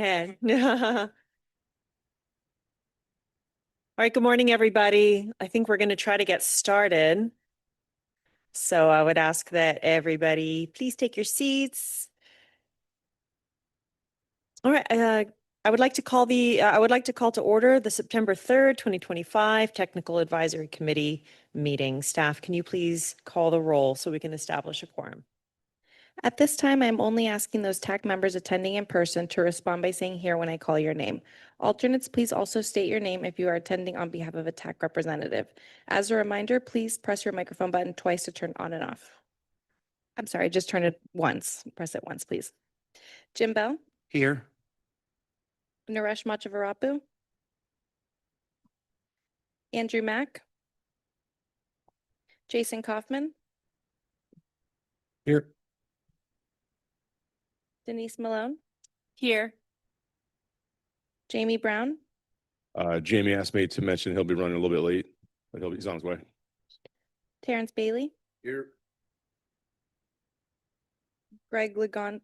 All right, good morning, everybody. I think we're going to try to get started. So I would ask that everybody please take your seats. All right, I would like to call to order the September 3rd, 2025 Technical Advisory Committee meeting. Staff, can you please call the roll so we can establish a quorum? At this time, I'm only asking those TAC members attending in person to respond by saying here when I call your name. Alternates, please also state your name if you are attending on behalf of a TAC representative. As a reminder, please press your microphone button twice to turn on and off. I'm sorry, just turn it once. Press it once, please. Jim Bell, Here. Naresh Machavarapu, Andrew Mack, Jason Kaufman, Here. Denise Malone, Here. Jamie Brown, Jamie asked me to mention he'll be running a little bit late, but he's on his way. Terrence Bailey, Here. Greg Legowski,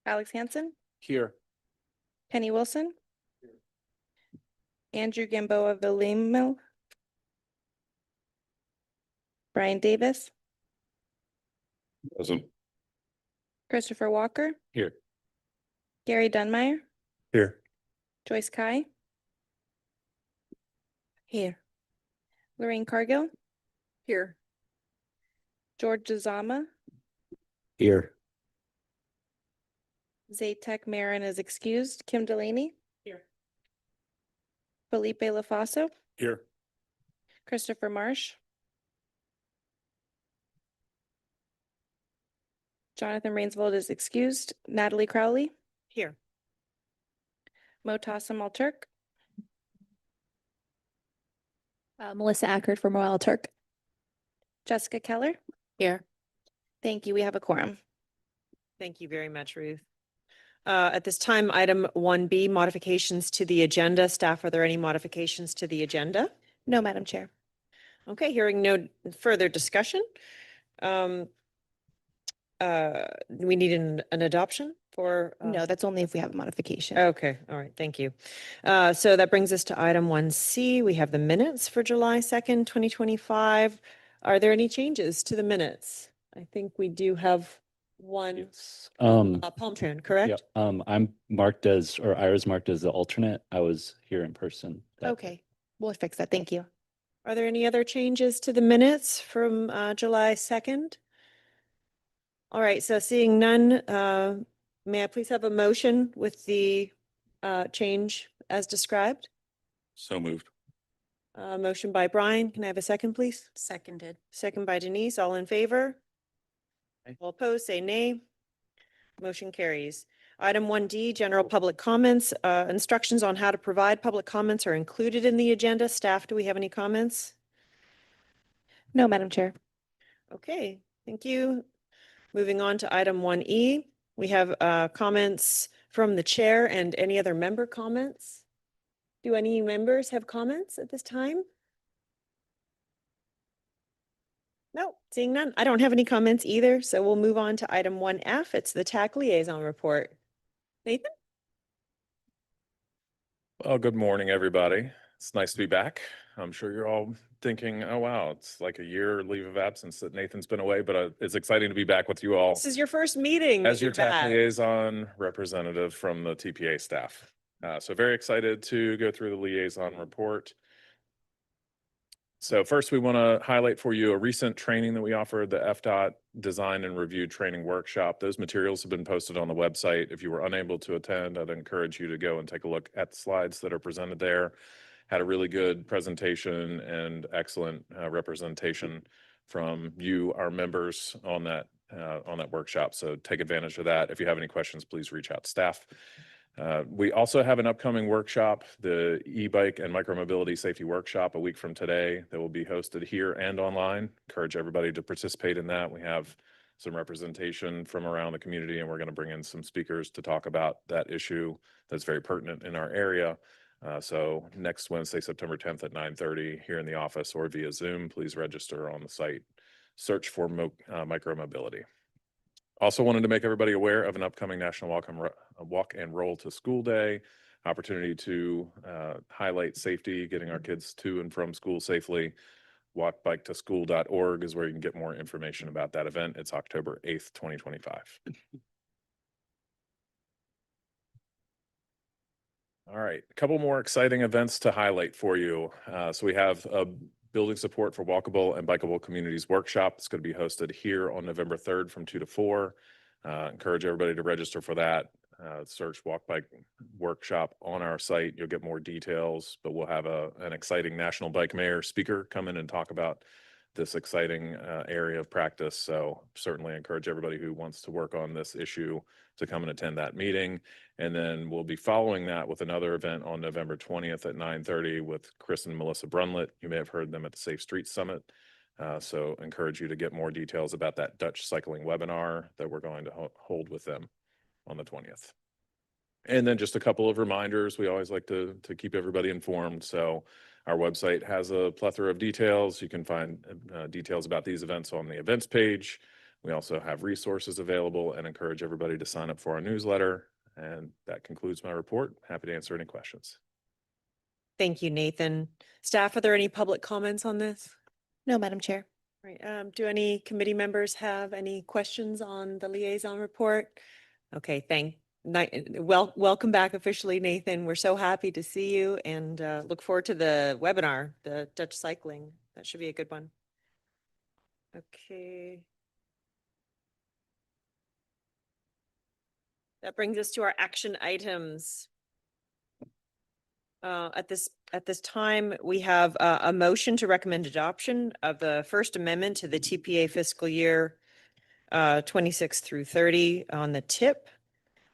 Alex Hansen, Here. Penny Wilson, Andrew Gamboa Villamil, Brian Davis, Present. Christopher Walker, Here. Gary Dunmeyer, Here. Joyce Kai, here, Lorraine Cargill, here, George Zama, Here. Zatek Marin is excused, Kim Delaney, Here. Felipe LaFaso, Here. Christopher Marsh, Jonathan Rainsvold is excused, Natalie Crowley, Here. Motasa Malturk, Melissa Ackert for Royal Turk. Jessica Keller. Here. Thank you. We have a quorum. Thank you very much, Ruth. At this time, item 1B, modifications to the agenda. Staff, are there any modifications to the agenda? No, Madam Chair. Okay, hearing no further discussion. We need an adoption for? No, that's only if we have a modification. Okay, all right, thank you. So that brings us to item 1C. We have the minutes for July 2nd, 2025. Are there any changes to the minutes? I think we do have one. Palmtron, correct? Yeah, I'm marked as, or Ira's marked as the alternate. I was here in person. Okay, we'll fix that. Thank you. Are there any other changes to the minutes from July 2nd? All right, so seeing none, may I please have a motion with the change as described? So moved. Motion by Brian. Can I have a second, please? Seconded. Second by Denise. All in favor? Aye. All opposed, say nay. Motion carries. Item 1D, general public comments. Instructions on how to provide public comments are included in the agenda. Staff, do we have any comments? No, Madam Chair. Okay, thank you. Moving on to item 1E, we have comments from the chair and any other member comments. Do any members have comments at this time? No, seeing none. I don't have any comments either, so we'll move on to item 1F. It's the TAC liaison report. Nathan? Well, good morning, everybody. It's nice to be back. I'm sure you're all thinking, oh, wow, it's like a year leave of absence that Nathan's been away, but it's exciting to be back with you all This is your first meeting. as your that you're TAC back. liaison representative from the TPA staff. So very excited to go through the liaison report. So first, we want to highlight for you a recent training that we offered, the FDOT Design and Review Training Workshop. Those materials have been posted on the website. If you were unable to attend, I'd encourage you to go and take a look at the slides that are presented there. Had a really good presentation and excellent representation from you, our members, on that workshop. So take advantage of that. If you have any questions, please reach out to staff. We also have an upcoming workshop, the e-bike and micromobility safety workshop, a week from today, that will be hosted here and online. Encourage everybody to participate in that. We have some representation from around the community, and we're going to bring in some speakers to talk about that issue that's very pertinent in our area. So next Wednesday, September 10th at 9:30 here in the office or via Zoom, please register on the site. Search for micromobility. Also wanted to make everybody aware of an upcoming National Walk and Roll to School Day, opportunity to highlight safety, getting our kids to and from school safely. Walkbiketoschool.org is where you can get more information about that event. It's October 8th, 2025. All right, a couple more exciting events to highlight for you. So we have a building support for walkable and bikeable communities workshop. It's going to be hosted here on November 3rd from 2 to 4. Encourage everybody to register for that. Search Walk Bike Workshop on our site. You'll get more details, but we'll have an exciting National Bike Mayor speaker come in and talk about this exciting area of practice. So certainly encourage everybody who wants to work on this issue to come and attend that meeting. And then we'll be following that with another event on November 20th at 9:30 with Chris and Melissa Brunlett. You may have heard them at the Safe Streets Summit. So encourage you to get more details about that Dutch cycling webinar that we're going to hold with them on the 20th. And then just a couple of reminders. We always like to keep everybody informed. So our website has a plethora of details. You can find details about these events on the events page. We also have resources available and encourage everybody to sign up for our newsletter. And that concludes my report. Happy to answer any questions. Thank you, Nathan. Staff, are there any public comments on this? No, Madam Chair. Right. Do any committee members have any questions on the liaison report? Okay, welcome back officially, Nathan. We're so happy to see you and look forward to the webinar, the Dutch cycling. That should be a good one. Okay. That brings us to our action items. At this time, we have a motion to recommend adoption of the First Amendment to the TPA fiscal year 26 through 30 on the tip.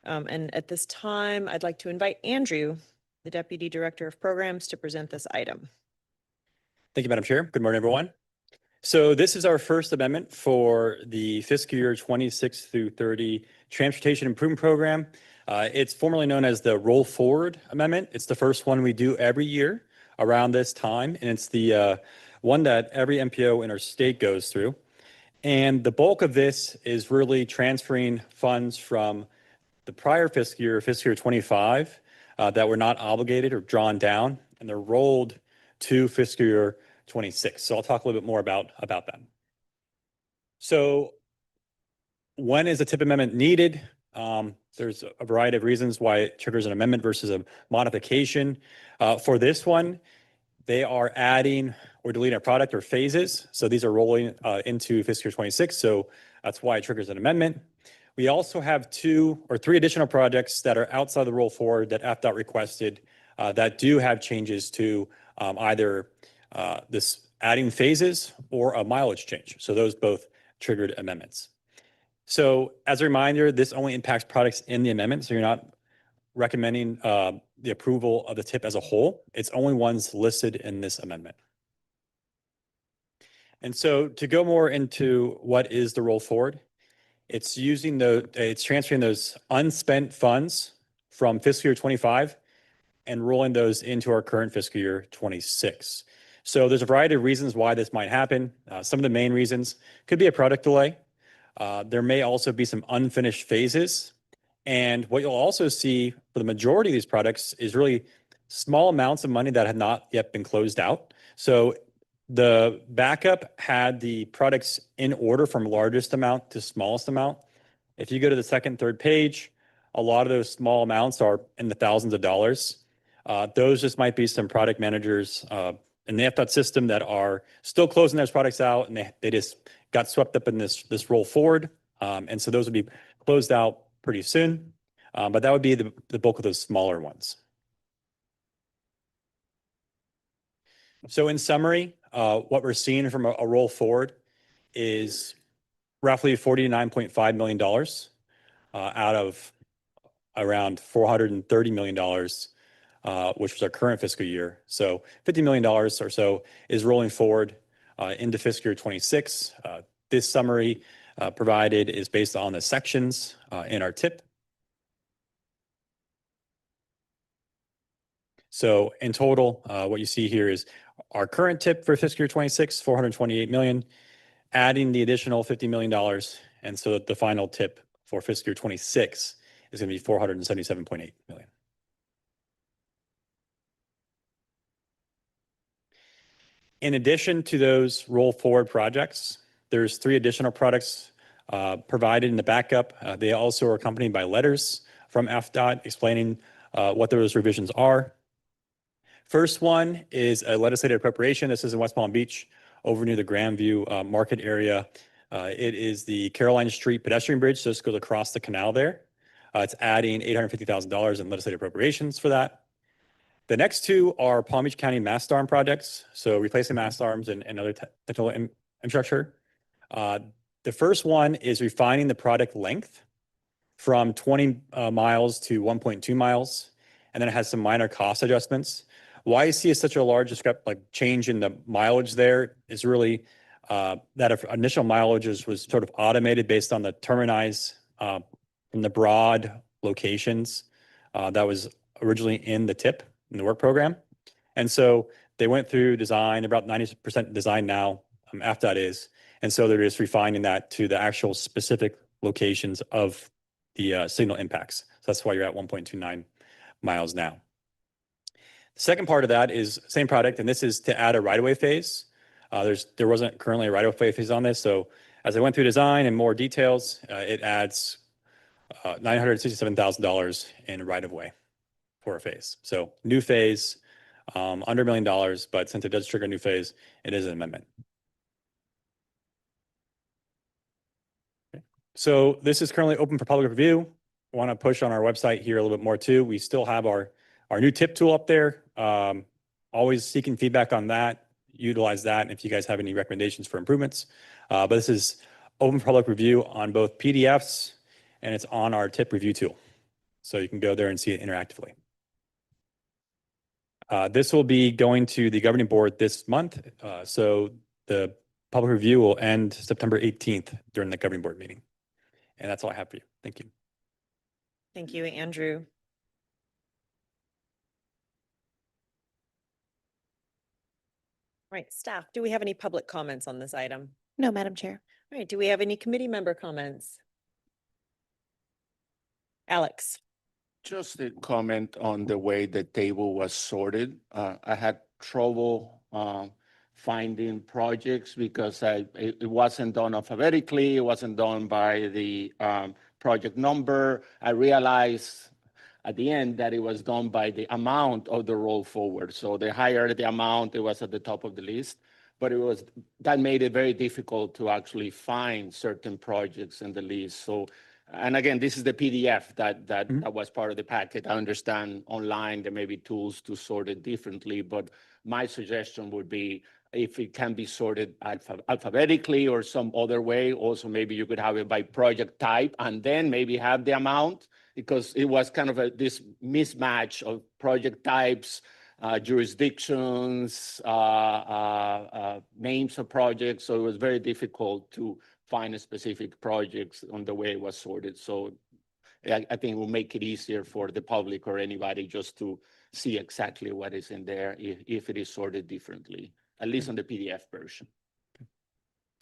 And at this time, I'd like to invite Andrew, the Deputy Director of Programs, to present this item. Thank you, Madam Chair. Good morning, everyone. So this is our First Amendment for the fiscal year 26 through 30 Transportation Improvement Program. It's formerly known as the Roll Forward Amendment. It's the first one we do every year around this time, and it's the one that every MPO in our state goes through. And the bulk of this is really transferring funds from the prior fiscal year 25, that were not obligated or drawn down, and they're rolled to fiscal year 26. So I'll talk a little bit more about that. So when is a TIP amendment needed? There's a variety of reasons why it triggers an amendment versus a modification. For this one, they are adding or deleting a product or phases. So these are rolling into fiscal year 26. So that's why it triggers an amendment. We also have 2 or 3 additional projects that are outside the roll forward that FDOT requested that do have changes to either this adding phases or a mileage change. So those both triggered amendments. So as a reminder, this only impacts products in the amendment. So you're not recommending the approval of the TIP as a whole. It's only ones listed in this amendment. And so to go more into what is the roll forward, it's transferring those unspent funds from fiscal year 25 and rolling those into our current fiscal year 26. So there's a variety of reasons why this might happen. Some of the main reasons could be a product delay. There may also be some unfinished phases. And what you'll also see for the majority of these products is really small amounts of money that have not yet been closed out. So the backup had the products in order from largest amount to smallest amount. If you go to the second, third page, a lot of those small amounts are in the thousands of dollars. Those just might be some product managers in the FDOT system that are still closing those products out, and they just got swept up in this roll forward. And so those would be closed out pretty soon. But that would be the bulk of those smaller ones. So in summary, what we're seeing from a roll forward is roughly $49.5 million out of around $430 million, which was our current fiscal year. So $50 million or so is rolling forward into fiscal year 26. This summary provided is based on the sections in our TIP. So in total, what you see here is our current TIP for fiscal year 26, $428 million, adding the additional $50 million And so the final tip for fiscal year 26 is going to be 477.8 million. In addition to those roll forward projects, there's 3 additional products provided in the backup. They also are accompanied by letters from FDOT explaining what those revisions are. First one is a legislative appropriation. This is in West Palm Beach, over near the Grandview Market area. It is the Caroline Street pedestrian bridge, so this goes across the canal there. It's adding $850,000 in legislative appropriations for that. The next 2 are Palm Beach County mast arm projects, so replacing mast arms and other technical infrastructure. The first one is refining the product length from 20 miles to 1.2 miles, and then it has some minor cost adjustments. Why you see such a large change in the mileage there is really that initial mileage was sort of automated based on the terminize from the broad locations that was originally in the TIP, in the work program. And so they went through design, about 90% design now, after that is. And so they're just refining that to the actual specific locations of the signal impacts. So that's why you're at 1.29 miles now. The second part of that is same product, and this is to add a right-of-way phase. There wasn't currently a right-of-way phase on this, so as I went through design and more details, it adds $967,000 in right-of-way for a phase. So new phase, under $1 million, but since it does trigger a new phase, it is an amendment. Okay. So this is currently open for public review. I want to push on our website here a little bit more too. We still have our new tip tool up there. Always seeking feedback on that, utilize that, and if you guys have any recommendations for improvements. But this is open for public review on both PDFs, and it's on our tip review tool. So you can go there and see it interactively. This will be going to the governing board this month. So the public review will end September 18th during the governing board meeting. And that's all I have for you. Thank you. Thank you, Andrew. All right, staff, do we have any public comments on this item? No, Madam Chair. All right, do we have any committee member comments? Alex? Just a comment on the way the table was sorted. I had trouble finding projects because it wasn't done alphabetically. It wasn't done by the project number. I realized at the end that it was done by the amount of the roll forward. So the higher the amount, it was at the top of the list. But that made it very difficult to actually find certain projects in the list. So, and again, this is the PDF that was part of the packet. I understand online there may be tools to sort it differently, but my suggestion would be if it can be sorted alphabetically or some other way. Also, maybe you could have it by project type and then maybe have the amount, because it was kind of this mismatch of project types, jurisdictions, names of projects. So it was very difficult to find specific projects on the way it was sorted. So I think it will make it easier for the public or anybody just to see exactly what is in there if it is sorted differently, at least on the PDF version.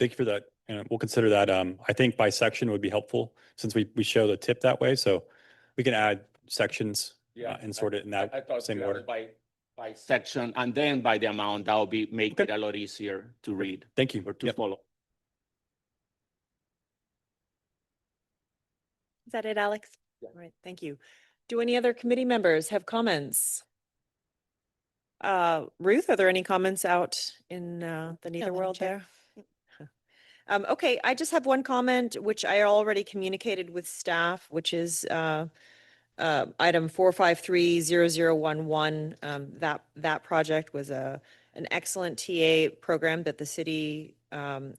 Thank you for that. And we'll consider that. I think by section would be helpful since we show the tip that way. So we can add sections and sort it in that same order. By section and then by the amount, that will make it a lot easier to read. Thank you. Or to follow. Is that it, Alex? Yeah. All right, thank you. Do any other committee members have comments? Ruth, are there any comments out in the nether Madam world Chair. there? Okay, I just have one comment, which I already communicated with staff, which is item 4530011. That project was an excellent TA program that the city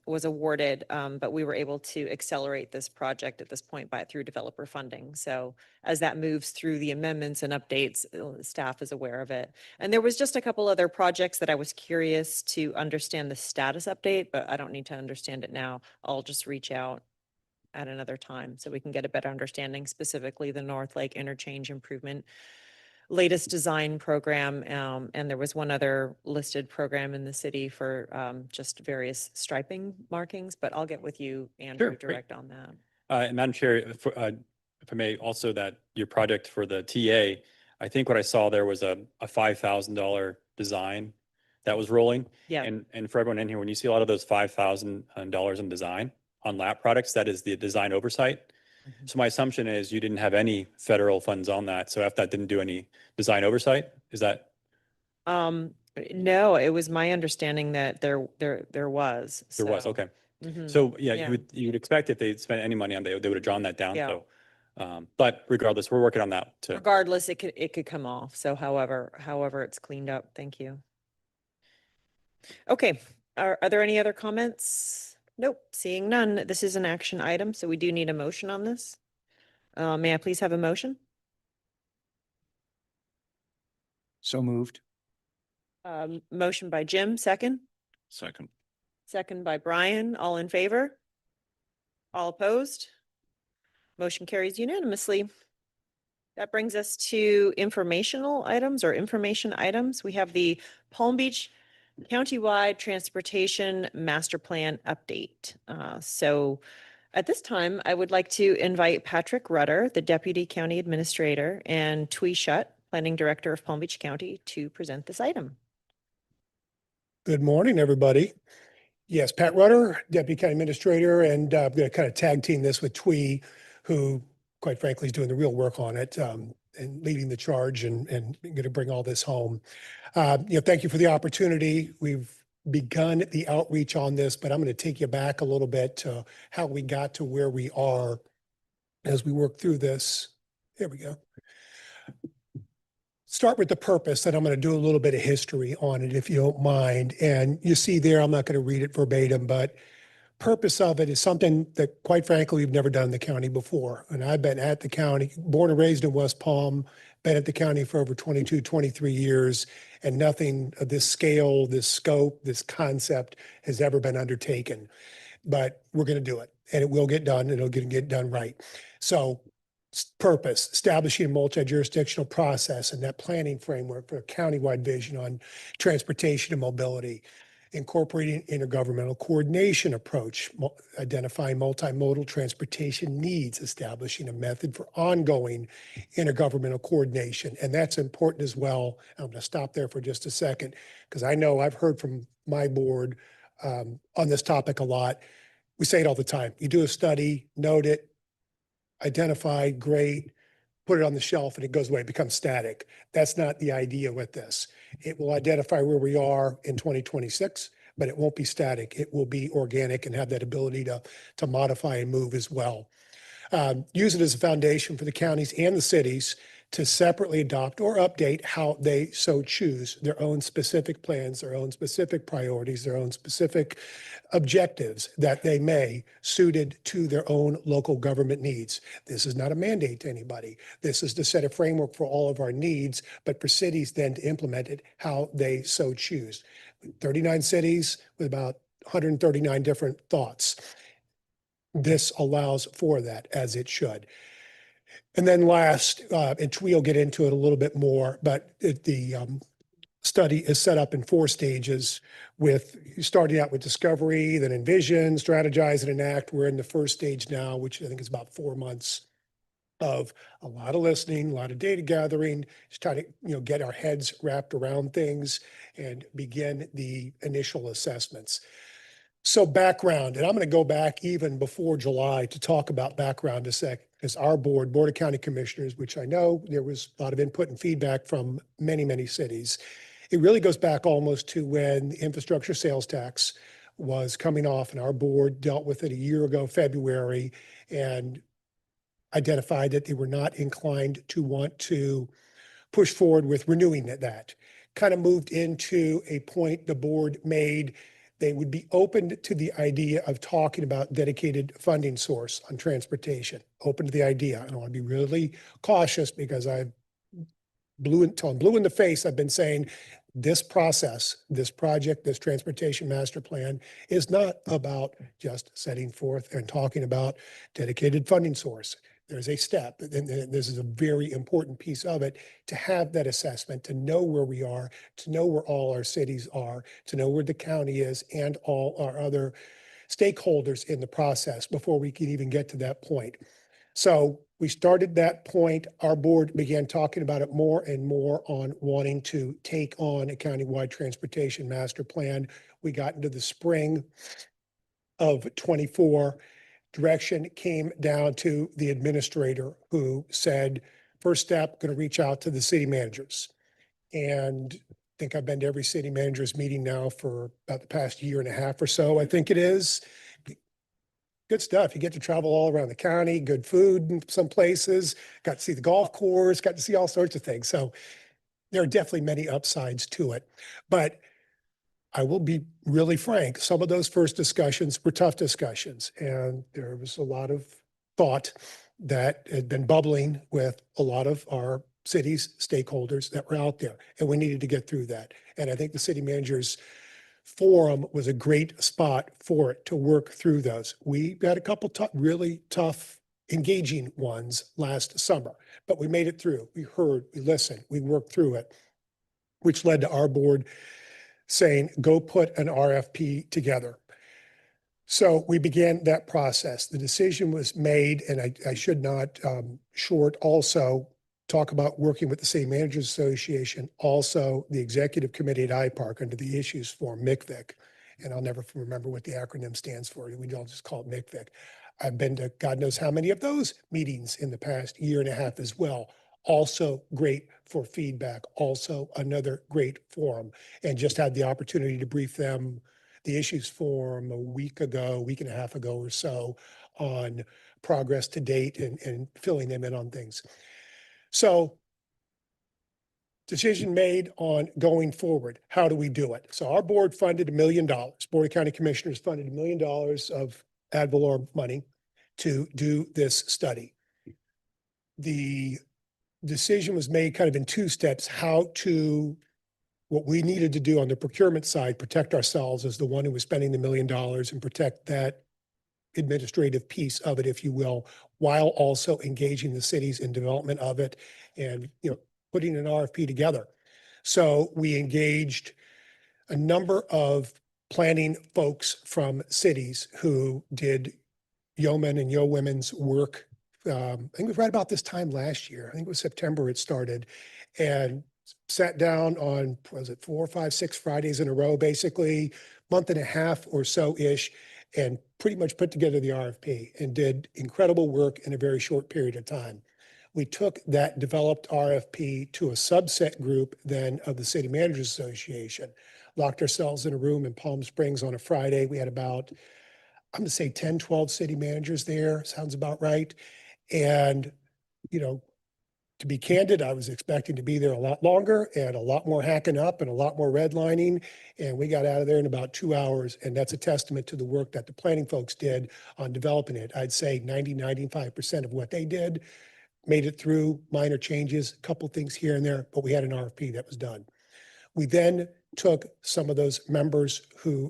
was awarded, but we were able to accelerate this project at this point through developer funding. So as that moves through the amendments and updates, staff is aware of it. And there was just a couple other projects that I was curious to understand the status update, but I don't need to understand it now. I'll just reach out at another time so we can get a better understanding, specifically the North Lake interchange improvement latest design program. And there was one other listed program in the city for just various striping markings, but I'll get with you, Andrew, great. direct on that. And Madam Chair, if I may, also that your project for the TA, I think what I saw there was a $5,000 design that was rolling. Yeah. And for everyone in here, when you see a lot of those $5,000 in design on lab products, that is the design oversight. Mhm. So my assumption is you didn't have any federal funds on that. So FDOT didn't do any design oversight. Is that? No, it was my understanding that there was. There was, so, okay. mhm. So yeah, Yeah. you would expect if they spent any money on they would have drawn that down. Yeah. So, but regardless, we're working on that too. Regardless, it could come off. So however it's cleaned up. Thank you. Okay, are there any other comments? Nope, seeing none. This is an action item, so we do need a motion on this. May I please have a motion? So moved. Motion by Jim, second. Second. Second by Brian. All in favor? All opposed? Motion carries unanimously. That brings us to informational items or information items. We have the Palm Beach Countywide Transportation Master Plan Update. So at this time, I would like to invite Patrick Rutter, the Deputy County Administrator, and Twee Shutt, Planning Director of Palm Beach County, to present this item. Good morning, everybody. Yes, Pat Rutter, Deputy County Administrator, and I'm going to kind of tag team this with Twee, who quite frankly is doing the real work on it and leading the charge and going to bring all this home. Thank you for the opportunity. We've begun the outreach on this, but I'm going to take you back a little bit to how we got to where we are as we work through this. Here we go. Start with the purpose, and I'm going to do a little bit of history on it, if you don't mind. And you see there, I'm not going to read it verbatim, but purpose of it is something that, quite frankly, we've never done in the county before. And I've been at the county, born and raised in West Palm, been at the county for over 22, 23 years, and nothing of this scale, this scope, this concept has ever been undertaken. But we're going to do it, and it will get done, and it'll get done right. So purpose, establishing a multi-jurisdictional process and that planning framework for a countywide vision on transportation and mobility, incorporating intergovernmental coordination approach, identifying multimodal transportation needs, establishing a method for ongoing intergovernmental coordination. And that's important as well. I'm going to stop there for just a second because I know I've heard from my board on this topic a lot. We say it all the time. You do a study, note it, identify, great, put it on the shelf and it goes away, it becomes static. That's not the idea with this. It will identify where we are in 2026, but it won't be static. It will be organic and have that ability to modify and move as well. Use it as a foundation for the counties and the cities to separately adopt or update how they so choose their own specific plans, their own specific priorities, their own specific objectives that they may suited to their own local government needs. This is not a mandate to anybody. This is to set a framework for all of our needs, but for cities then to implement it how they so choose. 39 cities with about 139 different thoughts. This allows for that, as it should. And then last, and we'll get into it a little bit more, but the study is set up in 4 stages, with starting out with discovery, then envision, strategize, and enact. We're in the first stage now, which I think is about 4 months of a lot of listening, a lot of data gathering, just trying to get our heads wrapped around things and begin the initial assessments. So background, and I'm going to go back even before July to talk about background a sec, because our Board of County Commissioners, which I know there was a lot of input and feedback from many, many cities. It really goes back almost to when the infrastructure sales tax was coming off, and our board dealt with it a year ago, February, and identified that they were not inclined to want to push forward with renewing that. Kind of moved into a point the board made. They would be open to the idea of talking about dedicated funding source on transportation, open to the idea. And I want to be really cautious because I've blue in the face. I've been saying this process, this project, this transportation master plan is not about just setting forth and talking about dedicated funding source. there's a step, and this is a very important piece of it, to have that assessment, to know where we are, to know where all our cities are, to know where the county is and all our other stakeholders in the process before we can even get to that point. So we started that point. Our board began talking about it more and more on wanting to take on a countywide transportation master plan. We got into the spring of 24. Direction came down to the administrator, who said, first step, going to reach out to the city managers. And I think I've been to every city manager's meeting now for about the past year and a half or so, I think it is. Good stuff. You get to travel all around the county, good food in some places, got to see the golf course, got to see all sorts of things. So there are definitely many upsides to it. But I will be really frank, some of those first discussions were tough discussions, and there was a lot of thought that had been bubbling with a lot of our city's stakeholders that were out there, and we needed to get through that. And I think the city managers forum was a great spot for it to work through those. We had a couple really tough, engaging ones last summer, but we made it through. We heard, we listened, we worked through it, which led to our board saying, go put an RFP together. So we began that process. The decision was made, and I should not short also talk about working with the City Managers Association, also the executive committee at IPARC under the issues form, MCVIC. And I'll never remember what the acronym stands for. We all just call it MCVIC. I've been to God knows how many of those meetings in the past year and a half as well. Also great for feedback, also another great forum, and just had the opportunity to brief them the issues forum a week and a half ago or so on progress to date and filling them in on things. So decision made on going forward. How do we do it? So our board funded $1 million. Board of County Commissioners funded $1 million of ad valorem money to do this study. The decision was made kind of in two steps, what we needed to do on the procurement side, protect ourselves as the one who was spending the $1 million and protect that administrative piece of it, if you will, while also engaging the cities in development of it and, putting an RFP together. So we engaged a number of planning folks from cities who did yeomen and yeowomen's work. I think it was right about this time last year. I think it was September it started, and sat down on, was it 4, 5, 6 Fridays in a row, basically month and a half or so-ish, and pretty much put together the RFP and did incredible work in a very short period of time. We took that developed RFP to a subset group then of the City Managers Association, locked ourselves in a room in Palm Springs on a Friday. We had about, I'm gonna say 10, 12 city managers there, sounds about right. And, to be candid, I was expecting to be there a lot longer and a lot more hacking up and a lot more redlining. And we got out of there in about 2 hours. And that's a testament to the work that the planning folks did on developing it. I'd say 95% of what they did made it through, minor changes, a couple things here and there, but we had an RFP that was done. We then took some of those members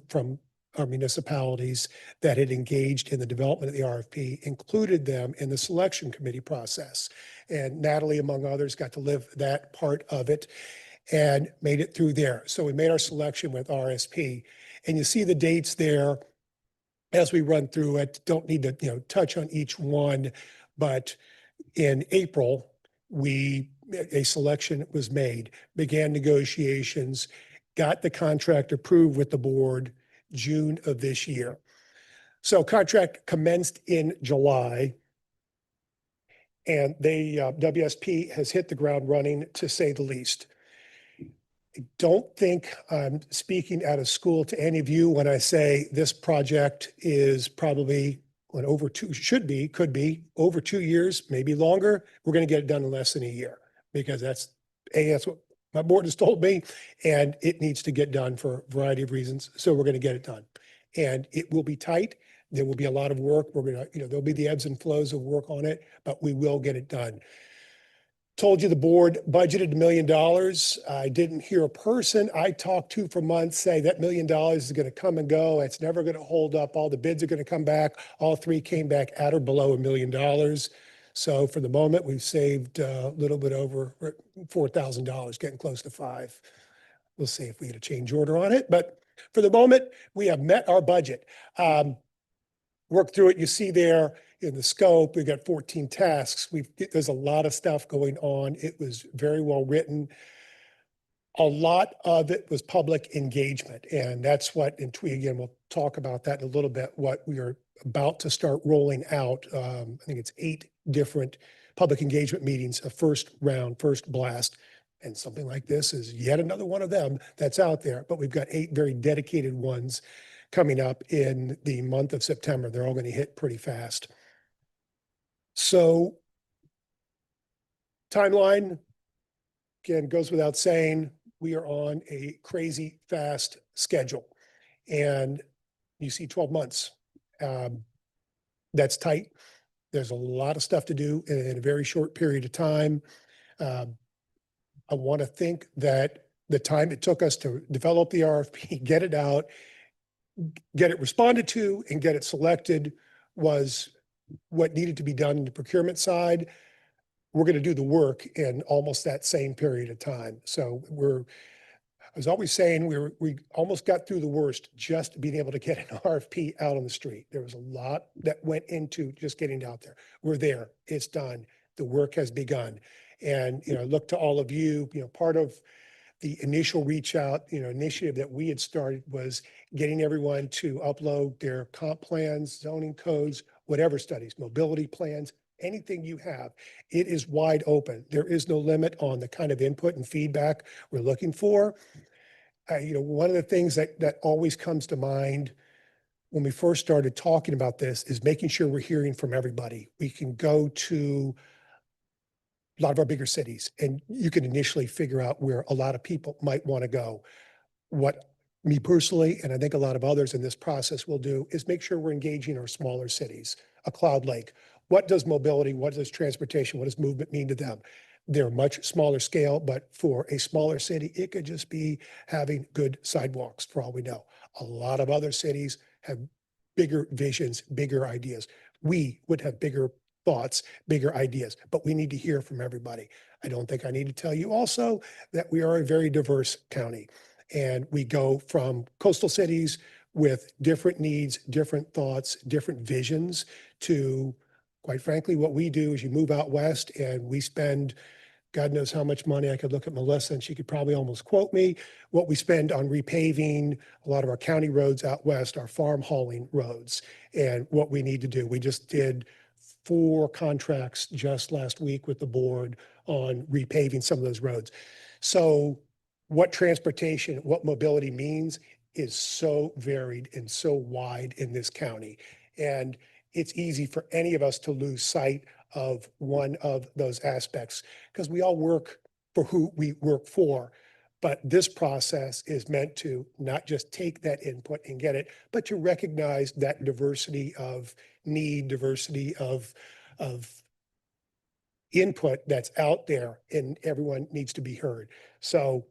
from our municipalities that had engaged in the development of the RFP, included them in the selection committee process. And Natalie, among others, got to live that part of it and made it through there. So we made our selection with RSP. And you see the dates there as we run through it. Don't need to touch on each one, but in April, a selection was made, began negotiations, got the contract approved with the board June of this year. So contract commenced in July, and WSP has hit the ground running, to say the least. I don't think I'm speaking out of school to any of you when I say this project is probably could be over 2 years, maybe longer. We're going to get it done in less than a year, because that's what my board has told me, and it needs to get done for a variety of reasons. So we're going to get it done, and it will be tight. There will be a lot of work. We're going to, there'll be the ebbs and flows of work on it, but we will get it done. Told you the board budgeted $1 million. I didn't hear a person I talked to for months say that $1 million is going to come and go. It's never going to hold up. All the bids are going to come back. All three came back at or below $1 million. So for the moment, we've saved a little bit over $4,000, getting close to five. We'll see if we get a change order on it, but for the moment, we have met our budget. Worked through it. You see there in the scope, we've got 14 tasks. There's a lot of stuff going on. It was very well written. A lot of it was public engagement, and that's what, and again, we'll talk about that in a little bit, what we are about to start rolling out. I think it's 8 different public engagement meetings, a first round, first blast. And something like this is yet another one of them that's out there, but we've got 8 very dedicated ones coming up in the month of September. They're all going to hit pretty fast. So timeline, again, goes without saying, we are on a crazy fast schedule. And you see 12 months. That's tight. There's a lot of stuff to do in a very short period of time. I want to think that the time it took us to develop the RFP, get it out, get it responded to, and get it selected was what needed to be done in the procurement side. We're going to do the work in almost that same period of time. So I was always saying we almost got through the worst just being able to get an RFP out on the street. There was a lot that went into just getting it out there. We're there. It's done. The work has begun. And, look to all of you, part of the initial reach out, initiative that we had started was getting everyone to upload their comp plans, zoning codes, whatever studies, mobility plans, anything you have. It is wide open. There is no limit on the kind of input and feedback we're looking for. One of the things that always comes to mind when we first started talking about this is making sure we're hearing from everybody. We can go to a lot of our bigger cities, and you can initially figure out where a lot of people might want to go. What me personally, and I think a lot of others in this process will do, is make sure we're engaging our smaller cities, a Cloud Lake. What does mobility, what does transportation, what does movement mean to them? They're much smaller scale, but for a smaller city, it could just be having good sidewalks for all we know. A lot of other cities have bigger visions, bigger ideas. We would have bigger thoughts, bigger ideas, but we need to hear from everybody. I don't think I need to tell you also that we are a very diverse county, and we go from coastal cities with different needs, different thoughts, different visions to, quite frankly, what we do is you move out west and we spend God knows how much money. I could look at Melissa and she could probably almost quote me what we spend on repaving a lot of our county roads out west, our farm hauling roads, and what we need to do. We just did 4 contracts just last week with the board on repaving some of those roads. So what transportation, what mobility means is so varied and so wide in this county. And it's easy for any of us to lose sight of one of those aspects because we all work for who we work for. But this process is meant to not just take that input and get it, but to recognize that diversity of need, diversity of input that's out there, and everyone needs to be heard. So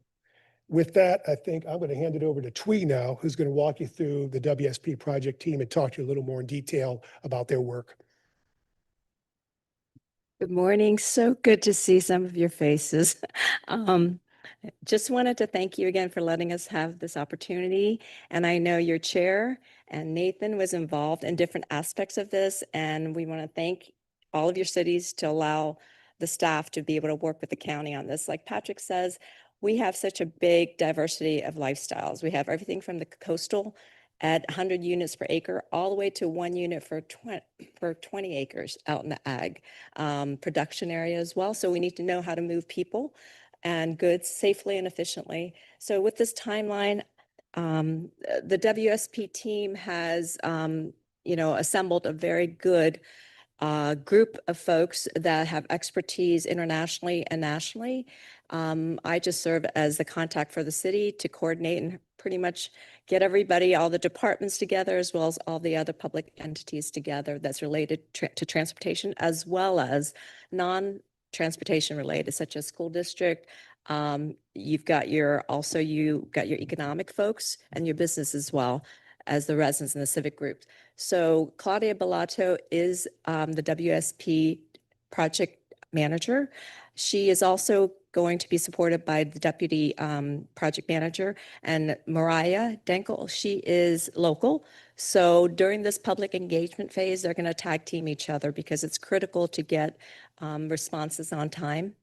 with that, I think I'm going to hand it over to Twee now, who's going to walk you through the WSP project team and talk to you a little more in detail about their work. Good morning. So good to see some of your faces. Just wanted to thank you again for letting us have this opportunity. And I know your chair and Nathan was involved in different aspects of this. And we want to thank all of your cities to allow the staff to be able to work with the county on this. Like Patrick says, we have such a big diversity of lifestyles. We have everything from the coastal at 100 units per acre, all the way to 1 unit for 20 acres out in the ag production area as well. So we need to know how to move people and goods safely and efficiently. So with this timeline, the WSP team has, assembled a very good group of folks that have expertise internationally and nationally. I just serve as the contact for the city to coordinate and pretty much get everybody, all the departments together, as well as all the other public entities together that's related to transportation, as well as non-transportation related, such as school district. You've got your economic folks and your business as well as the residents and the civic groups. So Claudia Bellato is the WSP project manager. She is also going to be supported by the deputy project manager, and Mariah Denkel, she is local. So during this public engagement phase, they're going to tag team each other because it's critical to get responses on time.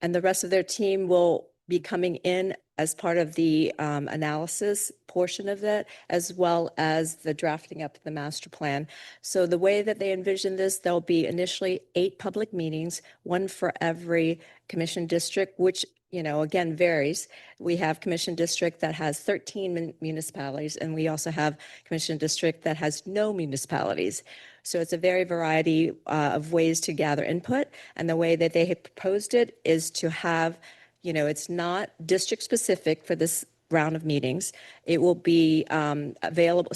And the rest of their team will be coming in as part of the analysis portion of it, as well as the drafting up the master plan. So the way that they envision this, there'll be initially 8 public meetings, one for every commission district, which, you know, again, varies. We have commission district that has 13 municipalities, and we also have commission district that has no municipalities. So it's a very variety of ways to gather input. And the way that they have proposed it is to have, you know, it's not district specific for this round of meetings. It will be available,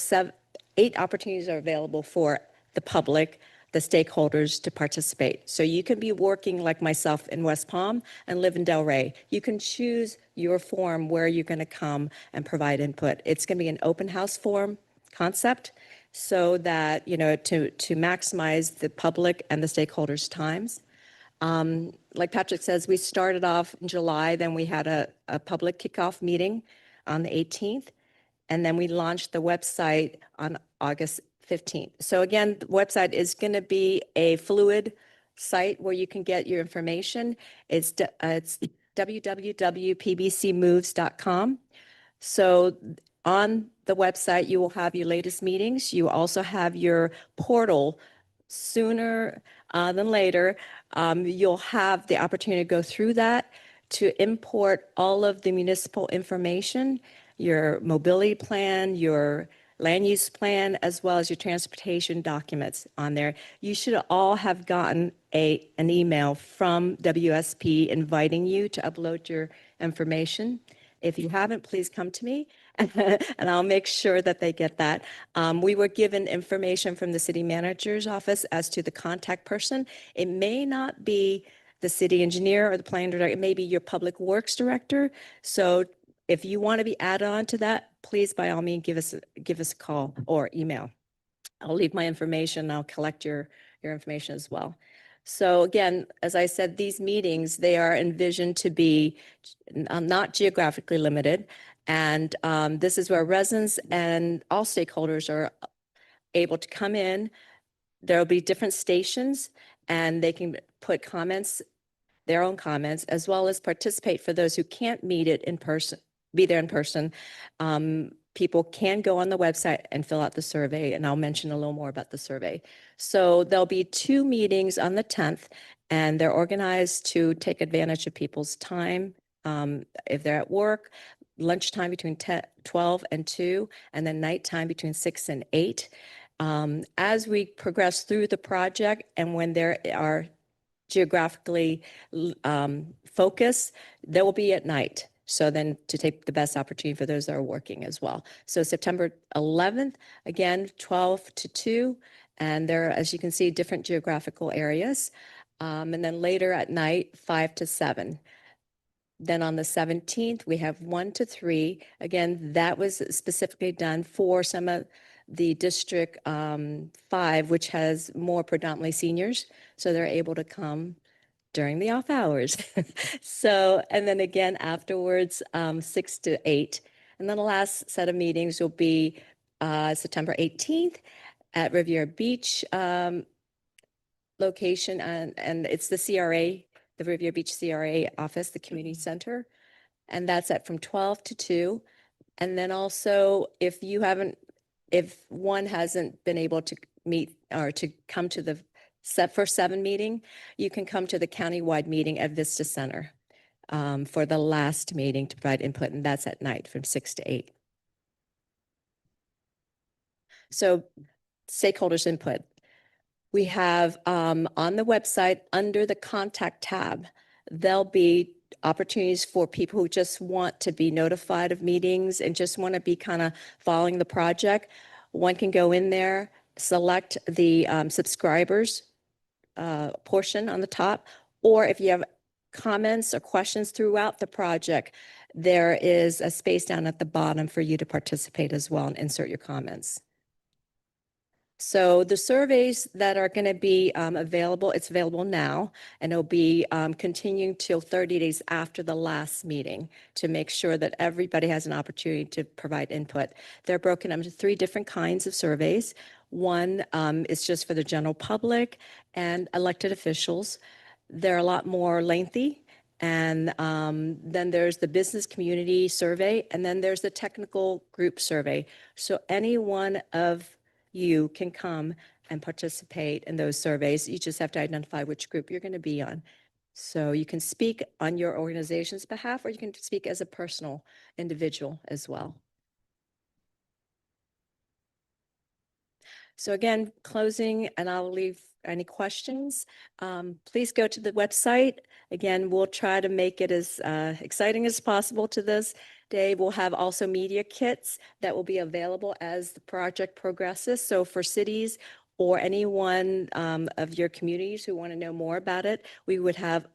8 opportunities are available for the public, the stakeholders to participate. So you can be working like myself in West Palm and live in Delray. You can choose your forum where you're going to come and provide input. It's going to be an open house forum concept, so that, you know, to maximize the public and the stakeholders' times. Like Patrick says, we started off in July, then we had a public kickoff meeting on the 18th, and then we launched the website on August 15th. So again, the website is going to be a fluid site where you can get your information. It's www.pbcmoves.com. So on the website, you will have your latest meetings. You also have your portal. Sooner than later, you'll have the opportunity to go through that to import all of the municipal information, your mobility plan, your land use plan, as well as your transportation documents on there. You should all have gotten an email from WSP inviting you to upload your information. If you haven't, please come to me and I'll make sure that they get that. We were given information from the city manager's office as to the contact person. It may not be the city engineer or the planning director, it may be your public works director. So if you want to be added on to that, please by all means give us a call or email. I'll leave my information. I'll collect your information as well. So again, as I said, these meetings, they are envisioned to be not geographically limited. And this is where residents and all stakeholders are able to come in. There'll be different stations and they can put comments, their own comments, as well as participate for those who can't meet it in person, be there in person. People can go on the website and fill out the survey, and I'll mention a little more about the survey. So there'll be 2 meetings on the 10th, and they're organized to take advantage of people's time. If they're at work, lunchtime between 12 and 2, and then nighttime between 6 and 8. As we progress through the project and when there are geographically focused, there will be at night. So then to take the best opportunity for those that are working as well. So September 11th, again, 12 to 2. And there are, as you can see, different geographical areas. And then later at night, 5 to 7. Then on the 17th, we have 1 to 3. Again, that was specifically done for some of the District 5, which has more predominantly seniors. So they're able to come during the off hours. So, and then again afterwards, 6 to 8. And then the last set of meetings will be September 18th at Riviera Beach location. And it's the CRA, the Riviera Beach CRA office, the community center. And that's at from 12 to 2. And then also, if one hasn't been able to meet or to come to the first 7 meeting, you can come to the countywide meeting at Vista Center for the last meeting to provide input, and that's at night from 6 to 8. So stakeholders input. We have on the website under the contact tab, there'll be opportunities for people who just want to be notified of meetings and just want to be kind of following the project. One can go in there, select the subscribers portion on the top, or if you have comments or questions throughout the project, there is a space down at the bottom for you to participate as well and insert your comments. So the surveys that are going to be available, it's available now, and it'll be continuing till 30 days after the last meeting to make sure that everybody has an opportunity to provide input. They're broken up into 3 different kinds of surveys. One is just for the general public and elected officials. They're a lot more lengthy. And then there's the business community survey, and then there's the technical group survey. So any one of you can come and participate in those surveys. You just have to identify which group you're going to be on. So you can speak on your organization's behalf, or you can speak as a personal individual as well. So again, closing, and I'll leave any questions. Please go to the website. Again, we'll try to make it as exciting as possible to this day. We'll have also media kits that will be available as the project progresses. So for cities or anyone of your communities who want to know more about it, we would have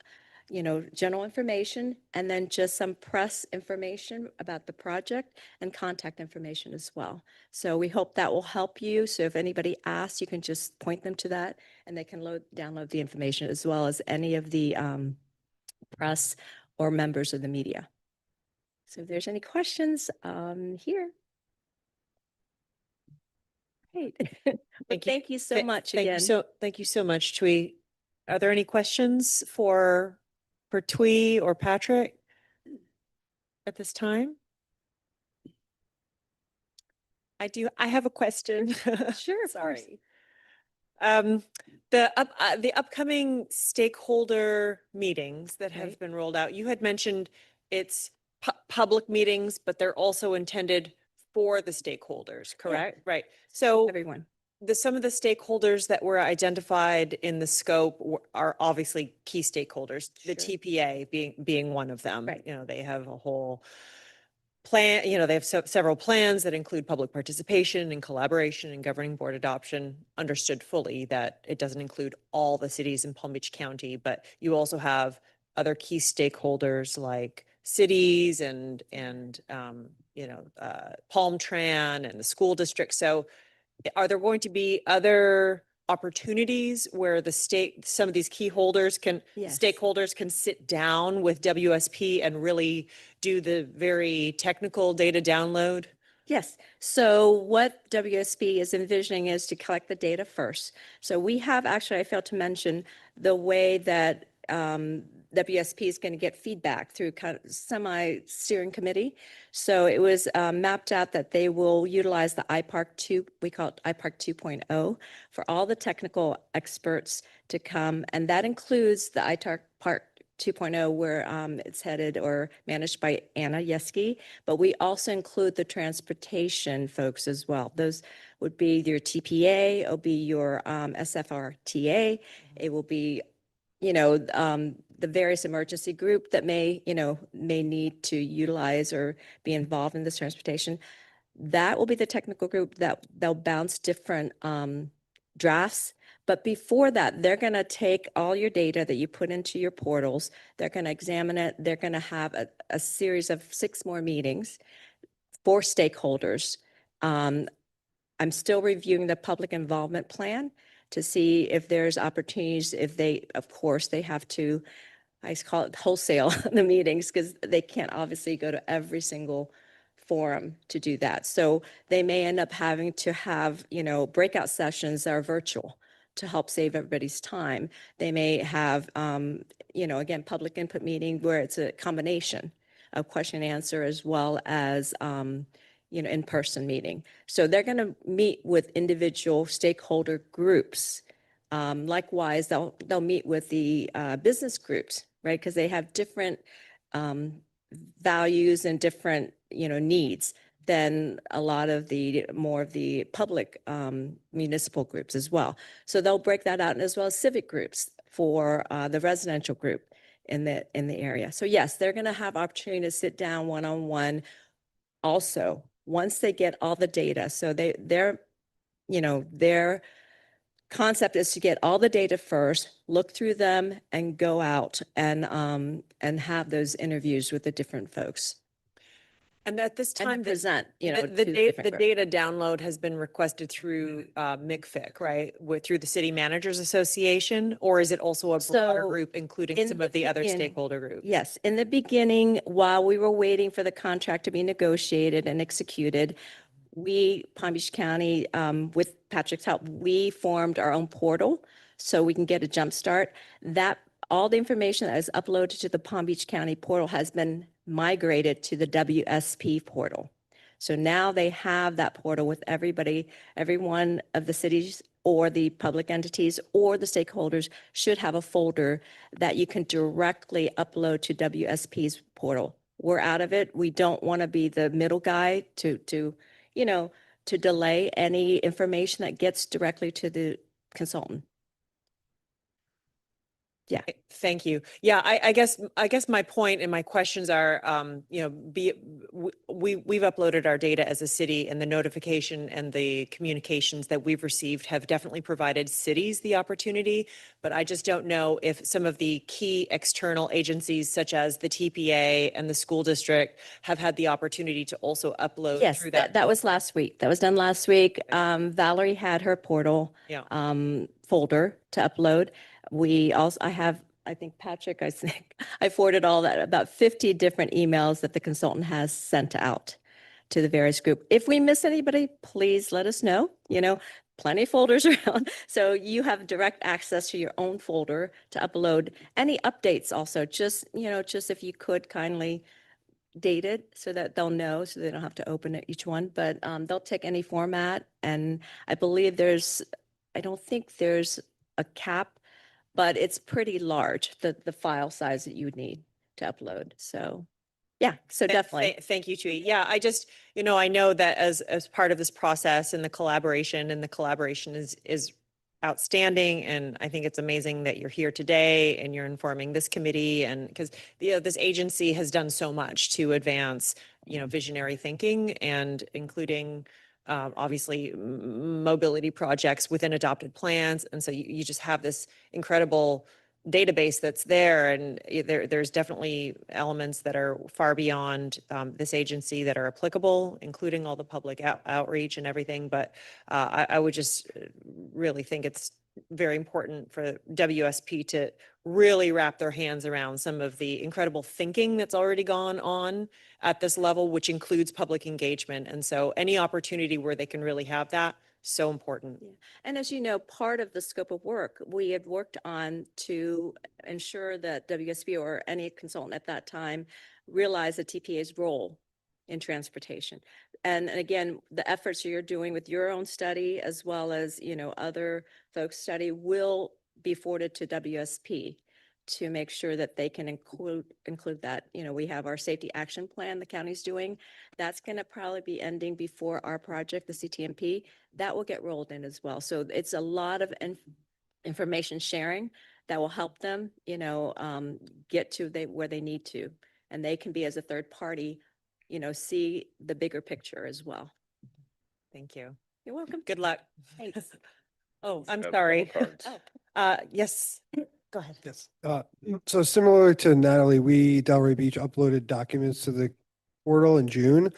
general information, and then just some press information about the project and contact information as well. So we hope that will help you. So if anybody asks, you can just point them to that, and they can download the information, as well as any of the press or members of the media. So if there's any questions, here. Great. Thank you so much again. Thank you so much, Twee. Are there any questions for Twee or Patrick at this time? I have a question. Sure. Sorry. The upcoming stakeholder meetings that have Right. been rolled out, you had mentioned it's public meetings, but they're also intended for the stakeholders, correct? Right. So Everyone. some of the stakeholders that were identified in the scope are obviously key stakeholders, the Sure. TPA being one of them. Right. They have a whole plan, they have several plans that include public participation and collaboration and governing board adoption. Understood fully that it doesn't include all the cities in Palm Beach County, but you also have other key stakeholders like cities and Palm Tran and the school district. So are there going to be other opportunities where some of these Yes. stakeholders can sit down with WSP and really do the very technical data download? Yes. So what WSP is envisioning is to collect the data first. So we have, actually, I failed to mention the way that WSP is going to get feedback through kind of semi-steering committee. So it was mapped out that they will utilize the IPARC 2, we call it IPARC 2.0, for all the technical experts to come. And that includes the IPARC 2.0, where it's headed or managed by Anna Yeski, but we also include the transportation folks as well. Those would be your TPA, it'll be your SFRTA, it will be, the various emergency group that may need to utilize or be involved in this transportation. That will be the technical group that they'll bounce different drafts. But before that, they're going to take all your data that you put into your portals. They're going to examine it. They're going to have a series of 6 more meetings for stakeholders. I'm still reviewing the public involvement plan to see if there's opportunities, of course, they have to, I call it wholesale the meetings, because they can't obviously go to every single forum to do that. So they may end up having to have, breakout sessions that are virtual to help save everybody's time. They may have, again, public input meeting where it's a combination of question and answer as well as, in-person meeting. So they're going to meet with individual stakeholder groups. Likewise, they'll meet with the business groups, right? Because they have different values and different, needs than a lot of the more of the public municipal groups as well. So they'll break that out, and as well as civic groups for the residential group in the area. So yes, they're going to have opportunity to sit down one-on-one also once they get all the data. So their concept is to get all the data first, look through them, and go out and have those interviews with the different folks. And at this and time, to the, present, you know, the, to the, the data, different the group. data download has been requested through MCFIC, right? Through the City Managers Association, or is it also a broader So, group, including in some the of the other beginning- stakeholder groups? Yes, in the beginning, while we were waiting for the contract to be negotiated and executed, we, Palm Beach County, with Patrick's help, we formed our own portal so we can get a jump start. That, all the information that is uploaded to the Palm Beach County portal has been migrated to the WSP portal. So now they have that portal with everybody, every one of the cities or the public entities or the stakeholders should have a folder that you can directly upload to WSP's portal. We're out of it. We don't want to be the middle guy to you know, to delay any information that gets directly to the consultant. Yeah. Thank you. Yeah, I guess my point and my questions are, we've uploaded our data as a city, and the notification and the communications that we've received have definitely provided cities the opportunity. But I just don't know if some of the key external agencies such as the TPA and the school district have had the opportunity to also upload Yes, through that was portal. last week. That was done last week. Valerie had her portal Yeah. folder to upload. We also, I think Patrick, I think I forwarded all that, about 50 different emails that the consultant has sent out to the various group. If we miss anybody, please let us know. You know, plenty of folders around. So you have direct access to your own folder to upload any updates also. Just, you know, just if you could kindly date it so that they'll know, so they don't have to open it each one, but they'll take any format. And I believe I don't think there's a cap, but it's pretty large, the file size that you would need to upload. So, yeah, so definitely. Thank you, Tui. Yeah, I just, I know that as part of this process and the collaboration is outstanding. And I think it's amazing that you're here today and you're informing this committee, and because this agency has done so much to advance, visionary thinking, and including obviously mobility projects within adopted plans. And so you just have this incredible database that's there, and there's definitely elements that are far beyond this agency that are applicable, including all the public outreach and everything. But I would just really think it's very important for WSP to really wrap their hands around some of the incredible thinking that's already gone on at this level, which includes public engagement. And so any opportunity where they can really have that, so important. Yeah. And as you know, part of the scope of work we had worked on to ensure that WSP or any consultant at that time realized the TPA's role in transportation. And again, the efforts you're doing with your own study, as well as, other folks' study, will be forwarded to WSP to make sure that they can include that. We have our safety action plan the county's doing. That's going to probably be ending before our project, the CTMP. That will get rolled in as well. So it's a lot of information sharing that will help them, get to where they need to. And they can be, as a third party, see the bigger picture as well. Thank you. You're welcome. Good luck. Thanks. Oh, I'm Have sorry. cards. Yes, go ahead. Yes. So similar to Natalie, we, Delray Beach, uploaded documents to the portal in June.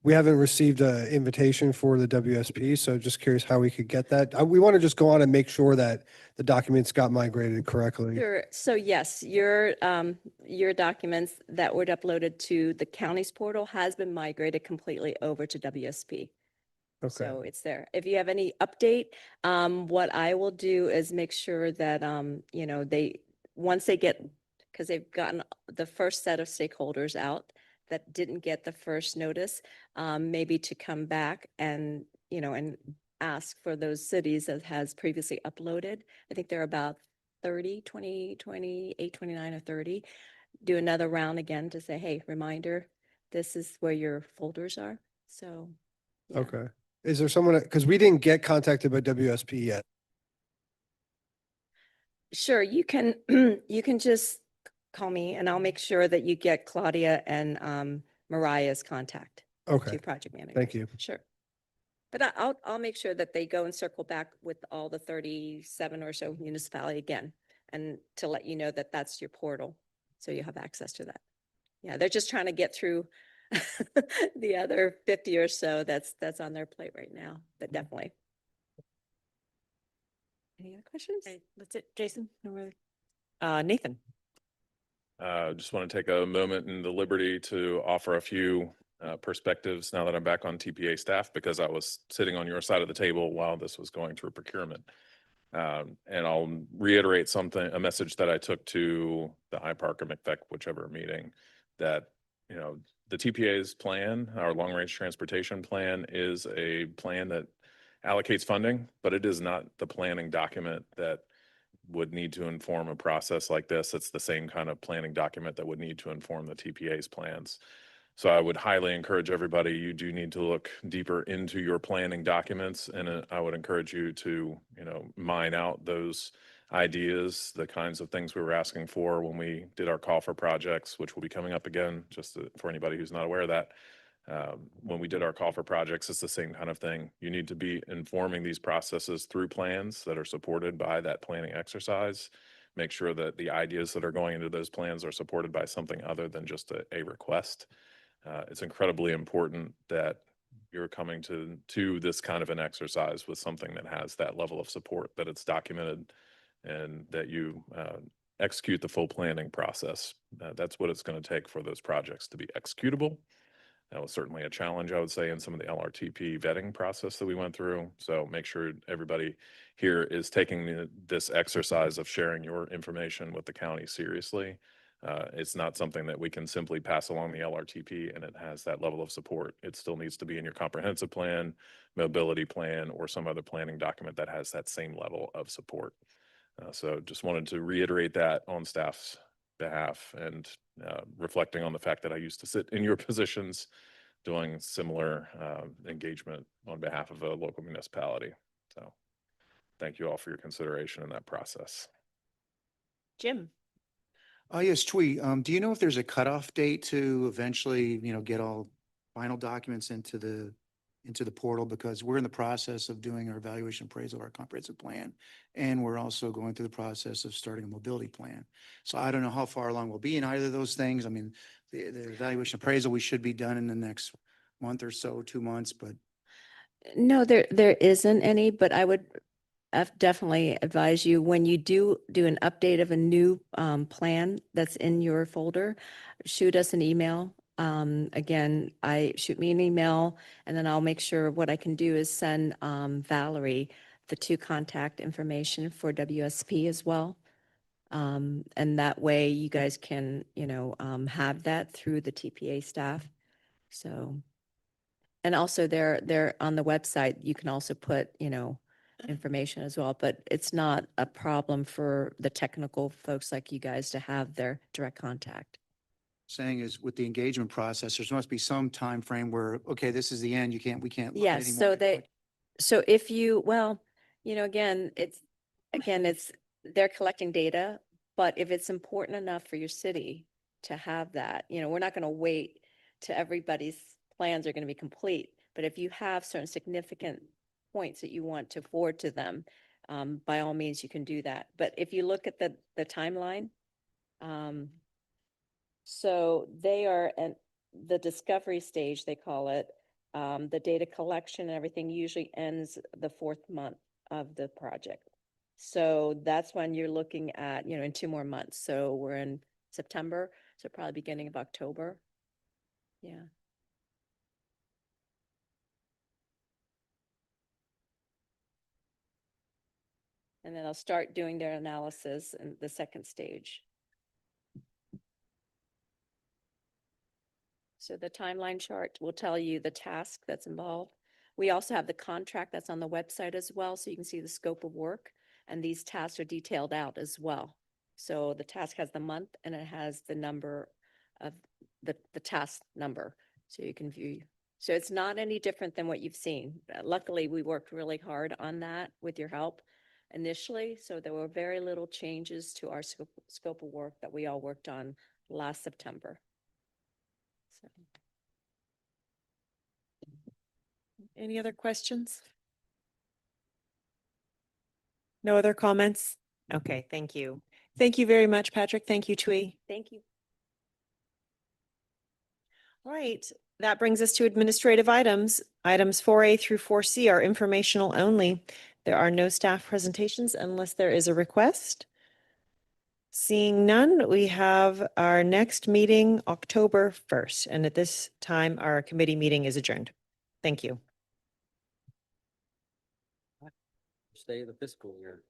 We haven't received an invitation for the WSP, so just curious how we could get that. We want to just go on and make sure that the documents got migrated correctly. Sure. So yes, your documents that were uploaded to the county's portal has been migrated completely over to WSP. Okay. So it's there. If you have any update, what I will do is make sure that, once they get, because they've gotten the first set of stakeholders out that didn't get the first notice, maybe to come back and, and ask for those cities that has previously uploaded. I think there are about 30, 20, 28, 29 or 30. Do another round again to say, hey, reminder, this is where your folders are. So, yeah. Okay. Is there someone, because we didn't get contacted by WSP yet. Sure, you can, you can just call me and I'll make sure that you get Claudia and Mariah's contact. Okay. To project manager. Thank you. Sure. But I'll make sure that they go and circle back with all the 37 or so municipality again, and to let you know that that's your portal. So you have access to that. Yeah, they're just trying to get through the other 50 or so that's on their plate right now, but definitely. Any other questions? Okay, that's it. Jason? No other- Nathan? Just want to take a moment and the liberty to offer a few perspectives now that I'm back on TPA staff, because I was sitting on your side of the table while this was going through procurement. And I'll reiterate a message that I took to the IPARC or McVec, whichever meeting, that, you know, the TPA's plan, our long-range transportation plan, is a plan that allocates funding, but it is not the planning document that would need to inform a process like this. It's the same kind of planning document that would need to inform the TPA's plans. So I would highly encourage everybody, you do need to look deeper into your planning documents, and I would encourage you to, you know, mine out those ideas, the kinds of things we were asking for when we did our call for projects, which will be coming up again, for anybody who's not aware of that. When we did our call for projects, it's the same kind of thing. You need to be informing these processes through plans that are supported by that planning exercise. Make sure that the ideas that are going into those plans are supported by something other than just a request. It's incredibly important that you're coming to this kind of an exercise with something that has that level of support, that it's documented, and that you execute the full planning process. That's what it's going to take for those projects to be executable. That was certainly a challenge, I would say, in some of the LRTP vetting process that we went through. So make sure everybody here is taking this exercise of sharing your information with the county seriously. It's not something that we can simply pass along the LRTP and it has that level of support. It still needs to be in your comprehensive plan, mobility plan, or some other planning document that has that same level of support. So just wanted to reiterate that on staff's behalf, and reflecting on the fact that I used to sit in your positions doing similar engagement on behalf of a local municipality. So thank you all for your consideration in that process. Jim? Yes, Twee, do you know if there's a cutoff date to eventually, get all final documents into the portal? Because we're in the process of doing our evaluation appraisal of our comprehensive plan, and we're also going through the process of starting a mobility plan. So I don't know how far along we'll be in either of those things. I mean, the evaluation appraisal, we should be done in the next month or so, 2 months, but No, there isn't any, but I would definitely advise you, when you do an update of a new plan that's in your folder, shoot us an email. Again, shoot me an email, and then I'll make sure what I can do is send Valerie the 2 contact information for WSP as well. And that way you guys can, have that through the TPA staff. So, and also they're on the website, you can also put, information as well, but it's not a problem for the technical folks like you guys to have their direct contact. saying is with the engagement process, there must be some time frame where, okay, this is the end, we can't. look at Yes, any so more. so if you, again, they're collecting data, but if it's important enough for your city to have that, we're not going to wait till everybody's plans are going to be complete. But if you have certain significant points that you want to forward to them, by all means, you can do that. But if you look at the timeline, so they are at the discovery stage, they call it. The data collection and everything usually ends the 4th month of the project. So that's when you're looking at, in 2 more months. So we're in September, so probably beginning of October. Yeah. And then I'll start doing their analysis in the 2nd stage. So the timeline chart will tell you the task that's involved. We also have the contract that's on the website as well, so you can see the scope of work, and these tasks are detailed out as well. So the task has the month and it has the number of the task number, so you can view. So it's not any different than what you've seen. Luckily, we worked really hard on that with your help initially, so there were very little changes to our scope of work that we all worked on last September. So. Any other questions? No other comments? Okay, thank you. Thank you very much, Patrick. Thank you, Twee. Thank you. All right, That brings us to administrative items. Items 4A through 4C are informational only. There are no staff presentations unless there is a request. Seeing none, we have our next meeting October 1st, and at this time, our committee meeting is adjourned. Thank you. Stay the fiscal year.